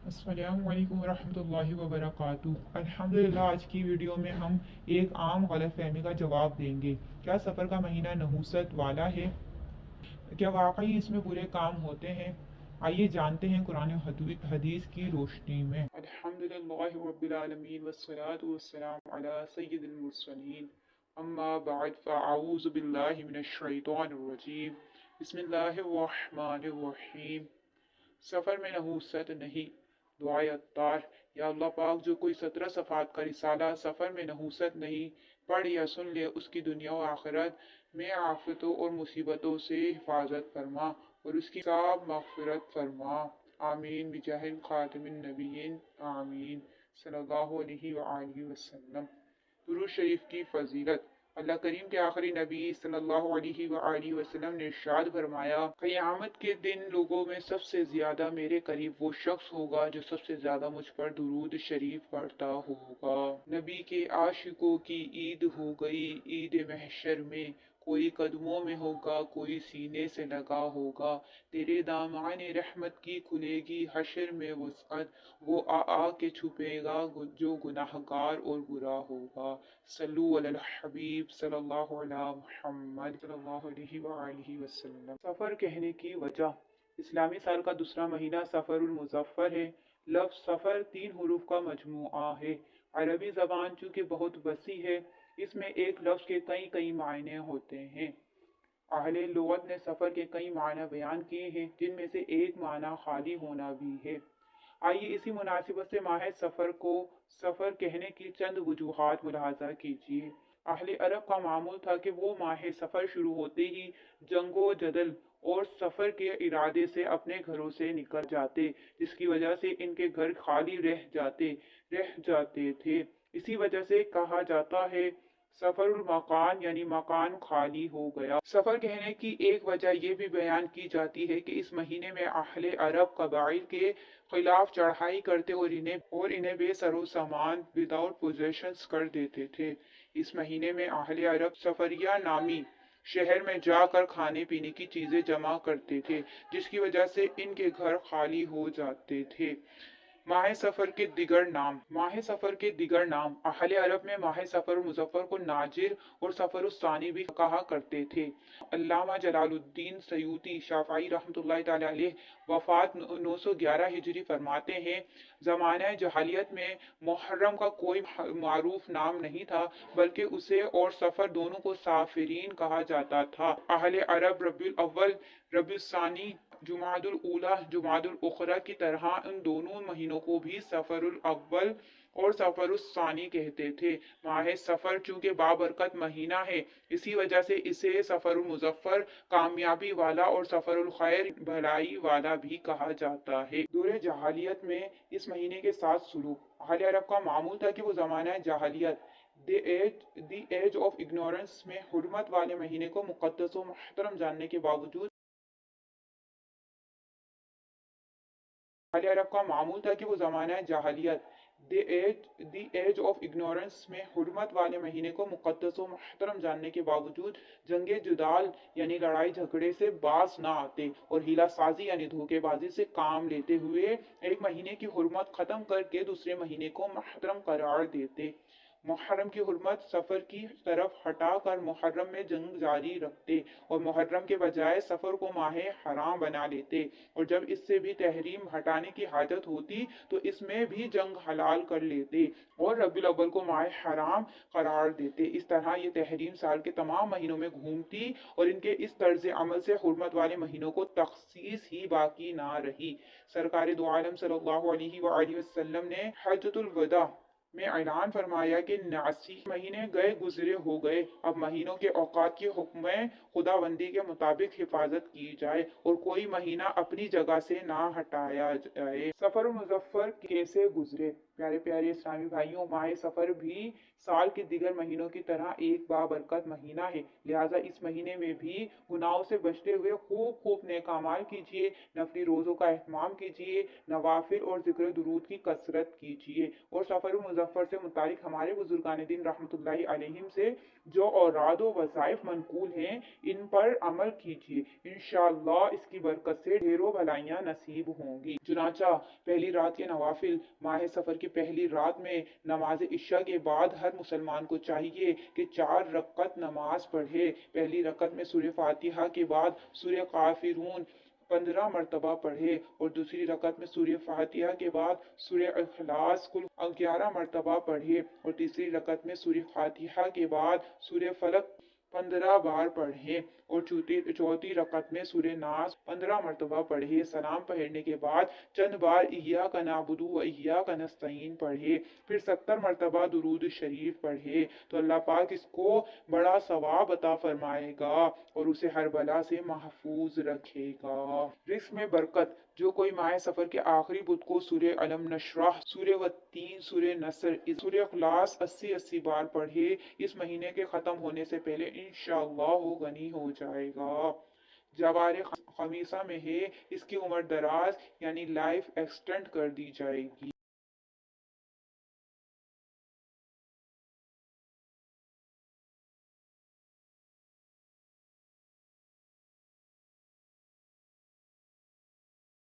अस्सलामुअलैकुम वरहमतुल्लाहि वबरकातुहू। अल्हम्दुलिल्लाह, आज की वीडियो में हम एक आम गलतफहमी का जवाब देंगे। क्या सफ़र का महीना नहुसत वाला है? क्या वाकई इसमें बुरे काम होते हैं? आइए जानते हैं कुरान और हदीस की रोशनी में। अल्हम्दुलिल्लाहि रब्बिल आलमीन वस्सलातु वस्सलामु अला सय्यिदिल मुरसलीन। अम्मा बाद फ़अऊज़ु बिल्लाहि मिनश शैतानिर रजीम। बिस्मिल्लाहिर रहमानिर रहीम। सफ़र में नहुसत नहीं। दुआए अत्तार। या अल्लाह पाक, जो कोई 17 सफ़ात का रिसाला सफ़र में नहुसत नहीं पढ़ या सुन ले, उसकी दुनिया और आखिरत में आफतों और मुसीबतों से हिफाजत फरमा और उसकी सब मग़फ़िरत फरमा। आमीन बिजाहिल ख़ातिमिन नबिय्यीन। आमीन सल्लल्लाहु अलैहि वसल्लम। दुरूद शरीफ की फजीलत। अल्लाह करीम के आखिरी नबी सल्लल्लाहु अलैहि वसल्लम ने इरशाद फरमाया, क़यामत के दिन लोगों में सबसे ज्यादा मेरे करीब वो शख्स होगा जो सबसे ज्यादा मुझ पर दुरूद शरीफ पढ़ता होगा। नबी के आशिकों की ईद हो गई ईद महशर में, कोई कदमों में होगा कोई सीने से लगा होगा। तेरे दामाने रहमत की खुलेगी हशर में वसअत, वो आ के छुपेगा जो गुनाहगार और बुरा होगा। सल्लु अलल हबीब सल्लल्लाहु अला मुहम्मद सल्लल्लाहु अलैहि वसल्लम। सफ़र कहने की वजह। इस्लामी साल का दूसरा महीना सफ़रुल मुज़फ़्फ़र है। लफ्ज़ सफ़र 3 हुरूफ का मजमूआ है। अरबी ज़बान चूँकि बहुत वसी है, इसमें एक लफ्ज़ के कई कई मायने होते हैं। अहले लुग़त ने सफ़र के कई मायने बयान किए हैं, जिनमें से एक माना खाली होना भी है। आइए इसी मुनासिबत से माह सफ़र को सफ़र कहने की चंद वजूहात मुलाहजा कीजिए। अहले अरब का मामूल था कि वो माह सफ़र शुरू होते ही जंगो जदल और सफ़र के इरादे से अपने घरों से निकल जाते, जिसकी वजह से इनके घर खाली रह जाते थे। इसी वजह से कहा जाता है सफरुल मकान, यानी मकान खाली हो गया। सफर कहने की एक वजह यह भी बयान की जाती है कि इस महीने में अहले अरब कबाइल के खिलाफ चढ़ाई करते और इन्हें बेसरो सामान विदाउट पोजेशंस कर देते थे। इस महीने में अहले अरब सफरिया नामी शहर में जाकर खाने पीने की चीजें जमा करते थे, जिसकी वजह से इनके घर खाली हो जाते थे। माह सफ़र के दिगर नाम। माह सफ़र के दिगर नाम। अहले अरब में माह सफ़र मुज़फ़्फ़र को नाजिर और सफ़र सानी भी कहा करते थे। अल्लामा जलालुद्दीन सयूती शाफ़ई रहमतुल्लाहि तआला अलैह वफ़ात 911 हिजरी फरमाते हैं, ज़माना जहालियत में मुहर्रम का कोई मारूफ नाम नहीं था, बल्कि उसे और सफ़र दोनों को साफिरीन कहा जाता था। अहले अरब रबीउल अव्वल, रबीउल सानी, जुमादुल ऊला, जुमादुल उखरा की तरह इन दोनों महीनों को भी सफरुल अव्वल और सफरुल सानी कहते थे। माह सफर चूंकि बाबरकत महीना है, इसी वजह से इसे सफरुल मुजफ्फर कामयाबी वाला और सफरुल खैर भलाई वाला भी कहा जाता है। दूर जहालियत में इस महीने के साथ सुलूक। अहले अरब का मामूल था कि वो जमाना जहालियत द एज ऑफ इग्नोरेंस में हुर्मत वाले महीने को मुकद्दस और मुहतरम जानने के बावजूद अहले अरब का मामूल था कि वो ज़माना जहालियत द एज ऑफ इग्नोरेंस में हुर्मत वाले महीने को मुकद्दस और मुहतरम जानने के बावजूद जंगे जुदाल यानी लड़ाई झगड़े से बाज ना आते और हीला साजी यानी धोखेबाजी से काम लेते हुए एक महीने की हुर्मत ख़त्म करके दूसरे महीने को मुहतरम करार देते। मुहर्रम की हुर्मत सफ़र की तरफ हटाकर मुहर्रम में जंग जारी रखते और मुहर्रम के बजाय सफ़र को माह हराम बना लेते, और जब इससे भी तहरीम हटाने की हाजत होती तो इसमें भी जंग हलाल कर लेते और रबीउल अव्वल को माह हराम करार देते। इस तरह ये तहरीम साल के तमाम महीनों में घूमती और इनके इस तर्ज अमल से हुर्मत वाले महीनों को तखसीस ही बाकी ना रही। सरकार दो आलम सल्लल्लाहु अलैहि वसल्लम ने हज्जतुल वदा में ऐलान फरमाया कि 89 महीने गए गुजरे हो गए, अब महीनों के औकात की हुक्म खुदाबंदी के मुताबिक हिफाजत की जाए और कोई महीना अपनी जगह से ना हटाया जाए। सफर मुजफ्फर कैसे गुजरे? प्यारे प्यारे इस्लामी भाइयों, माह सफर भी साल के दिगर महीनों की तरह एक बाबरकत महीना है, लिहाजा इस महीने में भी गुनाहों से बचते हुए खूब खूब नेक अमाल कीजिए, नफली रोज़ों का एहतमाम कीजिए, नवाफिल और जिक्र दुरूद की कसरत कीजिए और सफर मुजफ्फर से मुतालिक हमारे बुजुर्गान दीन रहमतुल्लाहि अलैहिम से जो औराद व वज़ाइफ मनकूल हैं इन पर अमल कीजिए, इंशाअल्लाह इसकी बरकत से ढेरों भलाइयाँ नसीब होंगी। चुनांचा पहली रात के नवाफिल माह सफ़र की पहली रात में नमाज इशा के बाद हर मुसलमान को चाहिए कि 4 रकत नमाज पढ़े। पहली रकत में सूरह फातिहा के बाद सूरह काफिरून 15 मरतबा पढ़े और दूसरी रकत में सूरह फातिहा के बाद सूरह इखलास कुल 11 मरतबा पढ़े और तीसरी रकत में सूरह फातिहा के बाद सूरह फलक 15 बार पढ़े और चौथी रकत में सूरह नास 15 मरतबा पढ़े। सलाम पढ़ने के बाद चंद बार इय्याका नअबुदु व इय्याका नस्तईन पढ़े, फिर 70 मरतबा दुरूद शरीफ पढ़े तो अल्लाह पाक इसको बड़ा सवाब अता फरमाएगा और उसे हर बला से महफूज रखेगा। रिस्क में बरकत जो कोई माह सफर के आखिरी बुध को सूरह अलम नशराह, सूरह वत्तीन, सूरह नसर, सूरह इखलास 80-80 बार पढ़े, इस महीने के खत्म होने से पहले इंशाअल्लाह वो गनी हो जाएगा। जवार खमीसा में है, इसकी उम्र दराज यानी लाइफ एक्सटेंड कर दी जाएगी।